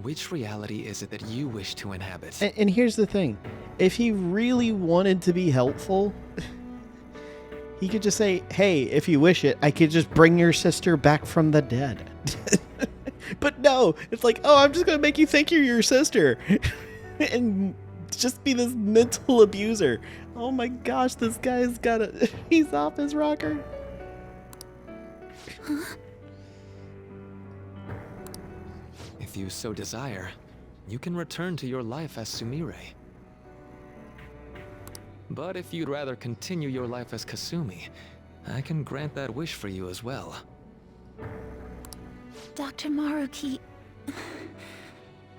Which reality is it that you wish to inhabit? And here's the thing. If he really wanted to be helpful, he could just say, hey, if you wish it, I could just bring your sister back from the dead. But no, it's like, oh, I'm just going to make you think you're your sister. And just be this mental abuser. Oh my gosh, this guy's he's off his rocker. If you so desire, you can return to your life as Sumire. But if you'd rather continue your life as Kasumi, I can grant that wish for you as well. Dr. Maruki.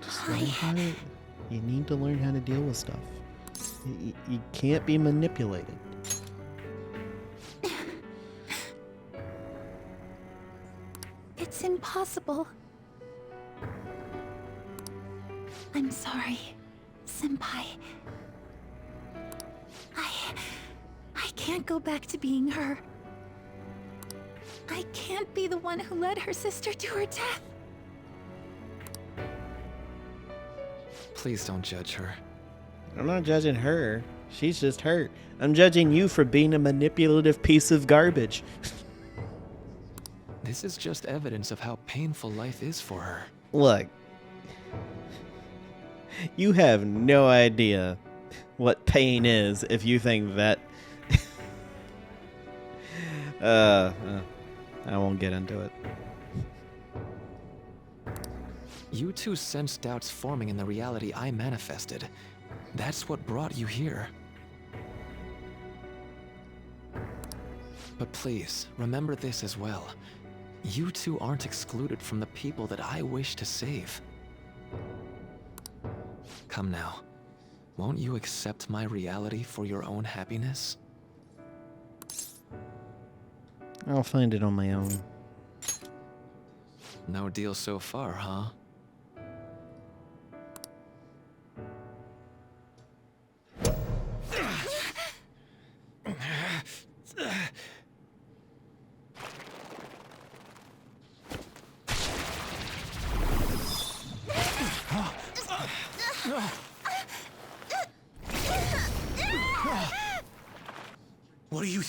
Just learn how to, you need to learn how to deal with stuff. You can't be manipulated. It's impossible. I'm sorry, Senpai. I can't go back to being her. I can't be the one who led her sister to her death. Please don't judge her. I'm not judging her. She's just hurt. I'm judging you for being a manipulative piece of garbage. This is just evidence of how painful life is for her. Look. You have no idea what pain is if you think that... I won't get into it. You two sensed doubts forming in the reality I manifested. That's what brought you here. But please, remember this as well. You two aren't excluded from the people that I wish to save. Come now. Won't you accept my reality for your own happiness? I'll find it on my own. No deal so far, huh?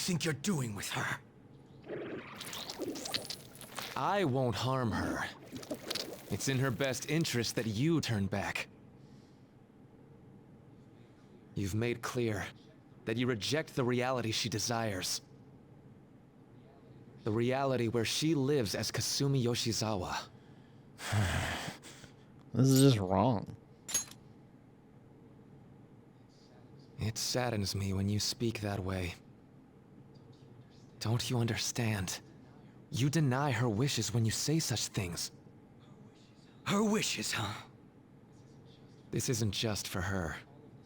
think you're doing with her? I won't harm her. It's in her best interest that you turn back. You've made clear that you reject the reality she desires. The reality where she lives as Kasumi Yoshizawa. This is just wrong. It saddens me when you speak that way. Don't you understand? You deny her wishes when you say such things. Her wishes, huh? This isn't just for her.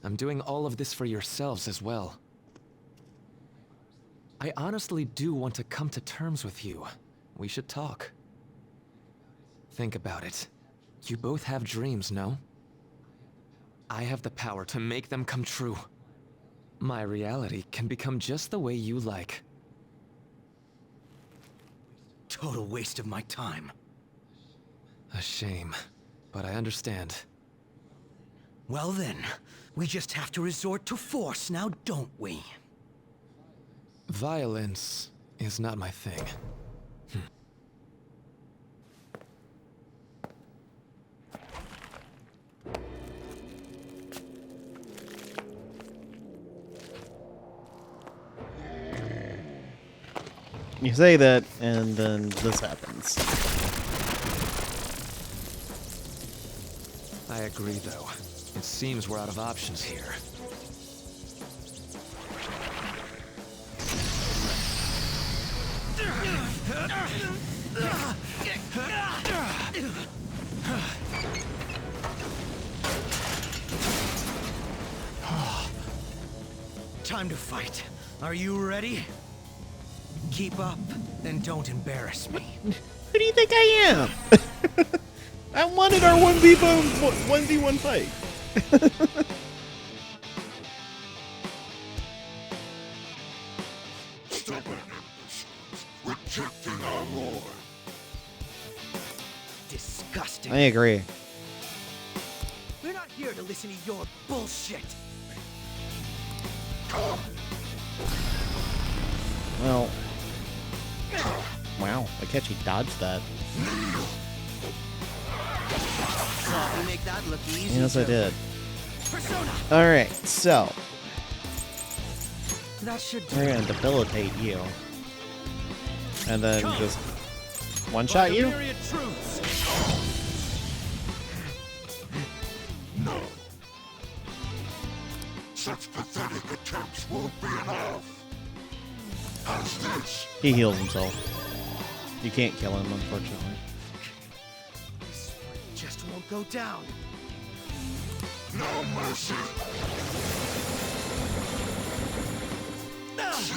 I'm doing all of this for yourselves as well. I honestly do want to come to terms with you. We should talk. Think about it. You both have dreams, no? I have the power to make them come true. My reality can become just the way you like. Total waste of my time. A shame, but I understand. Well then, we just have to resort to force now, don't we? Violence is not my thing. You say that, and then this happens. I agree, though. It seems we're out of options here. Time to fight. Are you ready? Keep up, then don't embarrass me. Who do you think I am? I wanted our 1v1 fight. Stubborn rejecting our lord. Disgusting. I agree. We're not here to listen to your bullshit. Well. Wow, I catch he dodged that. Thought we make that look easy. Yes, I did. Persona. Alright, so. That should do. We're gonna debilitate you. And then just one-shot you? No. Such pathetic attempts won't be enough. How's this? He heals himself. You can't kill him, unfortunately. This just won't go down. No mercy.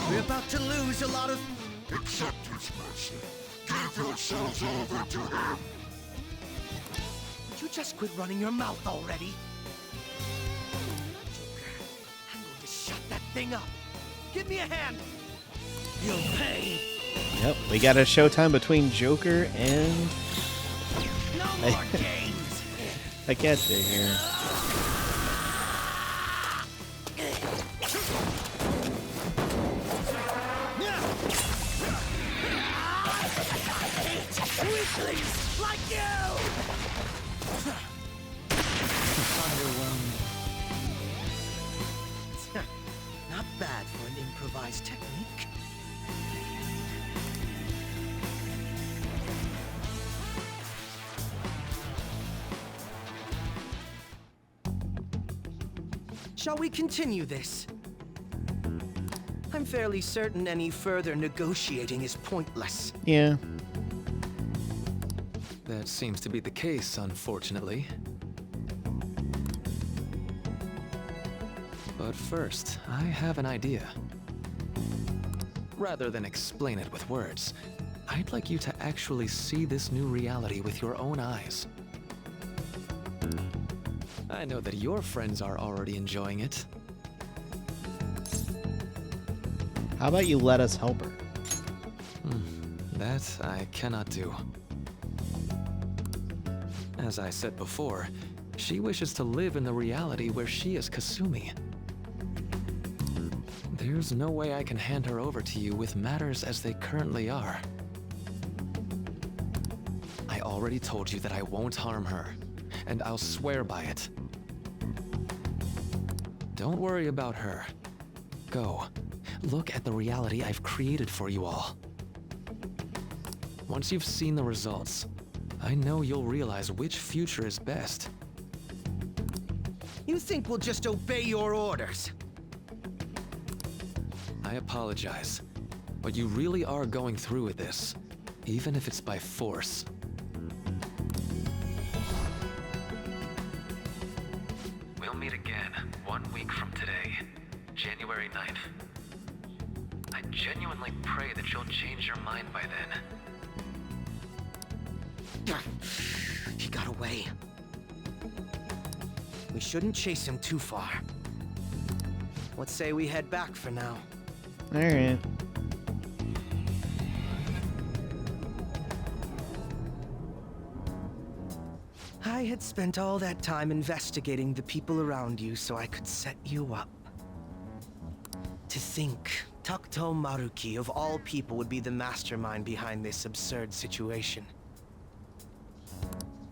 We're about to lose a lot of... Accept his mercy. Give yourselves over to him. Would you just quit running your mouth already? Joker, I'm going to shut that thing up. Give me a hand. You'll pay. Yep, we got a showtime between Joker and... No more games. I can't stay here. Weaklings like you! Underwhelming. Not bad for an improvised technique. Shall we continue this? I'm fairly certain any further negotiating is pointless. Yeah. That seems to be the case, unfortunately. But first, I have an idea. Rather than explain it with words, I'd like you to actually see this new reality with your own eyes. I know that your friends are already enjoying it. How about you let us help her? That I cannot do. As I said before, she wishes to live in the reality where she is Kasumi. There's no way I can hand her over to you with matters as they currently are. I already told you that I won't harm her, and I'll swear by it. Don't worry about her. Go. Look at the reality I've created for you all. Once you've seen the results, I know you'll realize which future is best. You think we'll just obey your orders? I apologize, but you really are going through with this, even if it's by force. We'll meet again 1 week from today, January 9th. I genuinely pray that you'll change your mind by then. He got away. We shouldn't chase him too far. Let's say we head back for now. Alright. I had spent all that time investigating the people around you so I could set you up. To think Takuto Maruki of all people would be the mastermind behind this absurd situation.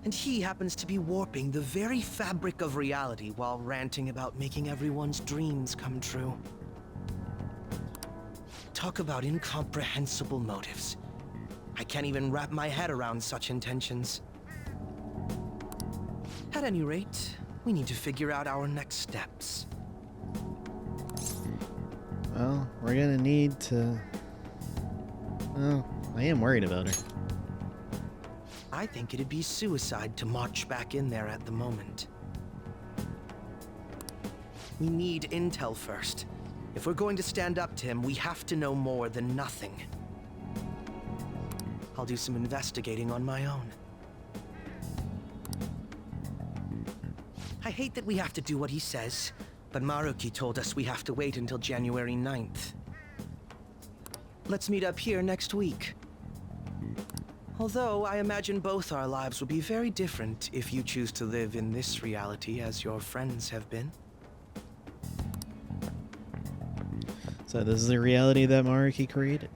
And he happens to be warping the very fabric of reality while ranting about making everyone's dreams come true. Talk about incomprehensible motives. I can't even wrap my head around such intentions. At any rate, we need to figure out our next steps. Well, we're gonna need to... Well, I am worried about her. I think it'd be suicide to march back in there at the moment. We need intel first. If we're going to stand up to him, we have to know more than nothing. I'll do some investigating on my own. I hate that we have to do what he says, but Maruki told us we have to wait until January 9th. Let's meet up here next week. Although, I imagine both our lives will be very different if you choose to live in this reality as your friends have been. So this is the reality that Maruki created.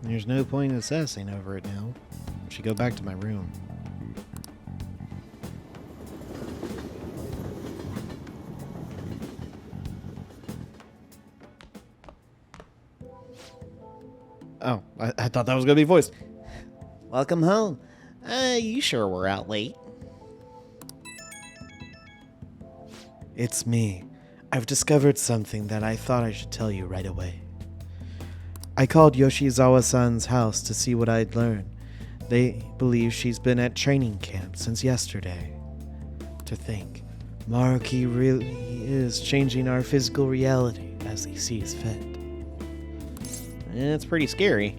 There's no point in obsessing over it now. I should go back to my room. Oh, I thought that was going to be voiced. Welcome home. You sure we're out late? It's me. I've discovered something that I thought I should tell you right away. I called Yoshizawa-san's house to see what I'd learned. They believe she's been at training camp since yesterday. To think, Maruki really is changing our physical reality as he sees fit. It's pretty scary.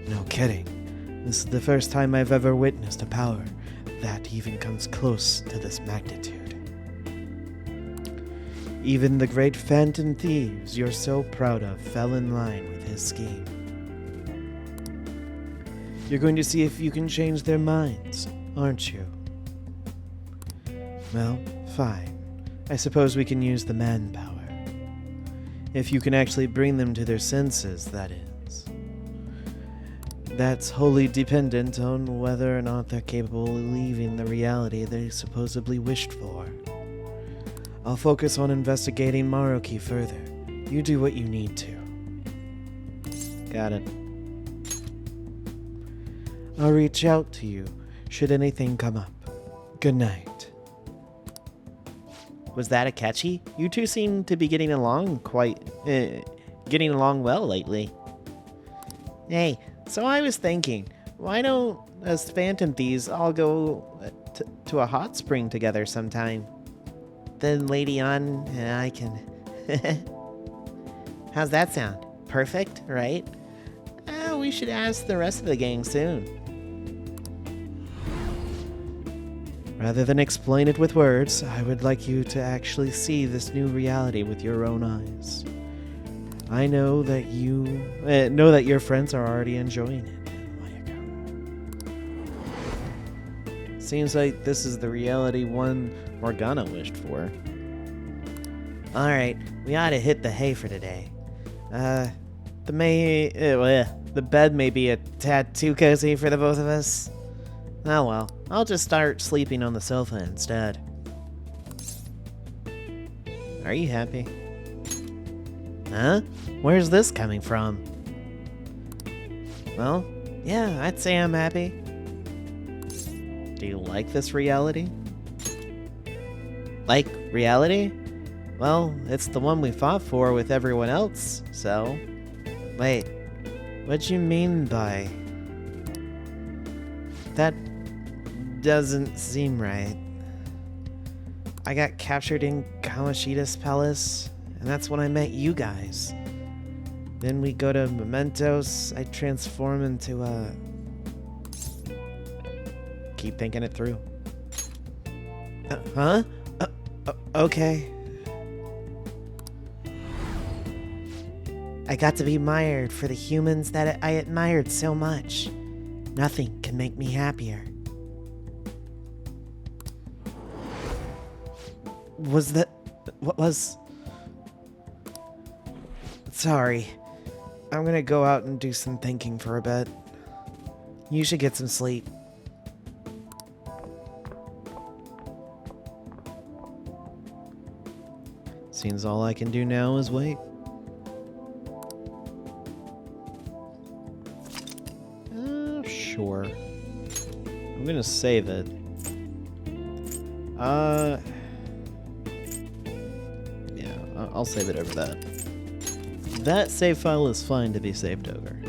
No kidding. This is the first time I've ever witnessed a power that even comes close to this magnitude. Even the great Phantom Thieves you're so proud of fell in line with his scheme. You're going to see if you can change their minds, aren't you? Well, fine. I suppose we can use the manpower. If you can actually bring them to their senses, that is. That's wholly dependent on whether or not they're capable of leaving the reality they supposedly wished for. I'll focus on investigating Maruki further. You do what you need to. Got it. I'll reach out to you should anything come up. Good night. Was that a catchy? You two seem to be getting along getting along well lately. Hey, so I was thinking, why don't us Phantom Thieves all go to a hot spring together sometime? Then later on, I can... How's that sound? Perfect, right? We should ask the rest of the gang soon. Rather than explain it with words, I would like you to actually see this new reality with your own eyes. I know that you know that your friends are already enjoying it. Seems like this is the reality one Morgana wished for. Alright, we ought to hit the hay for today. The bed may be a tad too cozy for the both of us. Oh well, I'll just start sleeping on the sofa instead. Are you happy? Huh? Where's this coming from? Well, yeah, I'd say I'm happy. Do you like this reality? Like reality? Well, it's the one we fought for with everyone else, so... Wait, what'd you mean by... That doesn't seem right. I got captured in Kamoshida's palace, and that's when I met you guys. Then we go to Mementos, I transform into a... Keep thinking it through. Huh? Okay. I got to be mired for the humans that I admired so much. Nothing can make me happier. Was that... What was... Sorry. I'm gonna go out and do some thinking for a bit. You should get some sleep. Seems all I can do now is wait. Sure. I'm gonna save it. Yeah, I'll save it over that. That save file is fine to be saved over.